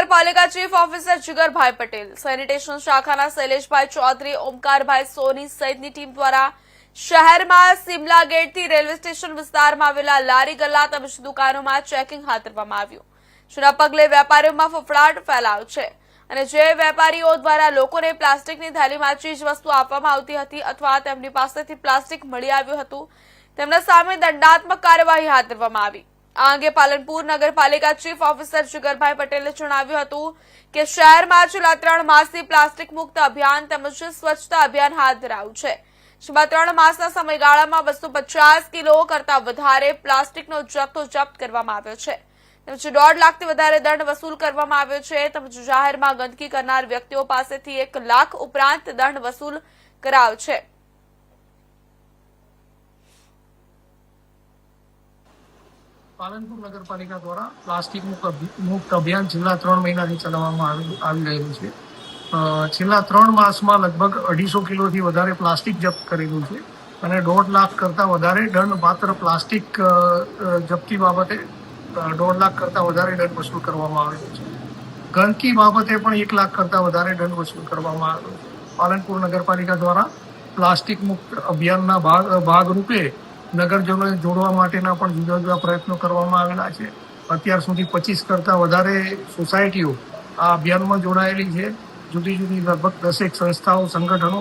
નગરપાલિકા chief officer જીગરભાઈ Patel, sanitation શાખાના શૈલેષભાઈ ચૌધરી, ઓમકારભાઈ સોની સહિતની ટીમ દ્વારા શહેરમાં સિમલા ગેટથી રેલવે સ્ટેશન વિસ્તારમાં આવેલા લારી ગલ્લા તેમજ દુકાનોમાં ચેકિંગ હાથ ધરવામાં આવ્યું, જેના પગલે વેપારીઓમાં ફફડાટ ફેલાયો છે અને જે વેપારીઓ દ્વારા લોકોને પ્લાસ્ટિકની થેલીમાં ચીજ વસ્તુ આપવામાં આવતી હતી અથવા તેમની પાસેથી પ્લાસ્ટિક મળી આવ્યું હતું, તેમના સામે દંડાત્મક કાર્યવાહી હાથ ધરવામાં આવી। આ અંગે પાલનપુર નગરપાલિકા ચીફ ઓફિસર જીગરભાઈ પટેલે જણાવ્યું હતું કે શહેરમાં છેલ્લા 3 માસથી પ્લાસ્ટિક મુક્ત અભિયાન તેમજ સ્વચ્છતા અભિયાન હાથ ધરાયું છે, જેમાં 3 માસના સમયગાળામાં 250 કિલો કરતા વધારે પ્લાસ્ટિકનો જથ્થો જપ્ત કરવામાં આવ્યો છે તેમજ 1.5 લાખથી વધારે દંડ વસૂલ કરવામાં આવ્યો છે તેમજ જાહેરમાં ગંદકી કરનાર વ્યક્તિઓ પાસેથી 1 લાખ ઉપરાંત દંડ વસૂલ કરાયો છે। પાલનપુર નગરપાલિકા દ્વારા પ્લાસ્ટિક મુક્ત અભિયાન છેલ્લા 3 મહિનાથી ચલાવવામાં આવી રહ્યું છે। છેલ્લા 3 માસમાં લગભગ 250 કિલોથી વધારે પ્લાસ્ટિક જપ્ત કરેલું છે અને 1.5 લાખ કરતાં વધારે દંડ માત્ર પ્લાસ્ટિક જપ્તી બાબતે 1.5 લાખ કરતાં વધારે દંડ વસૂલ કરવામાં આવેલો છે। ગંદકી બાબતે પણ 1 લાખ કરતાં વધારે દંડ વસૂલ કરવામાં આવેલો છે। પાલનપુર નગરપાલિકા દ્વારા પ્લાસ્ટિક મુક્ત અભિયાનના ભાગરૂપે નગરજનોને જોડવા માટેના પણ જુદા જુદા પ્રયત્નો કરવામાં આવેલા છે। અત્યાર સુધી 25 કરતાં વધારે સોસાયટીઓ આ અભિયાનમાં જોડાયેલી છે। જુદી જુદી લગભગ 10 સંસ્થાઓ સંગઠનો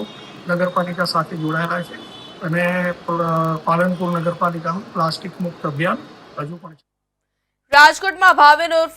નગરપાલિકા સાથે જોડાયેલા છે અને પાલનપુર નગરપાલિકાનું પ્લાસ્ટિક મુક્ત અભિયાન હજુ પણ છે। રાજકોટમાં ભાવેન ઉર્ફે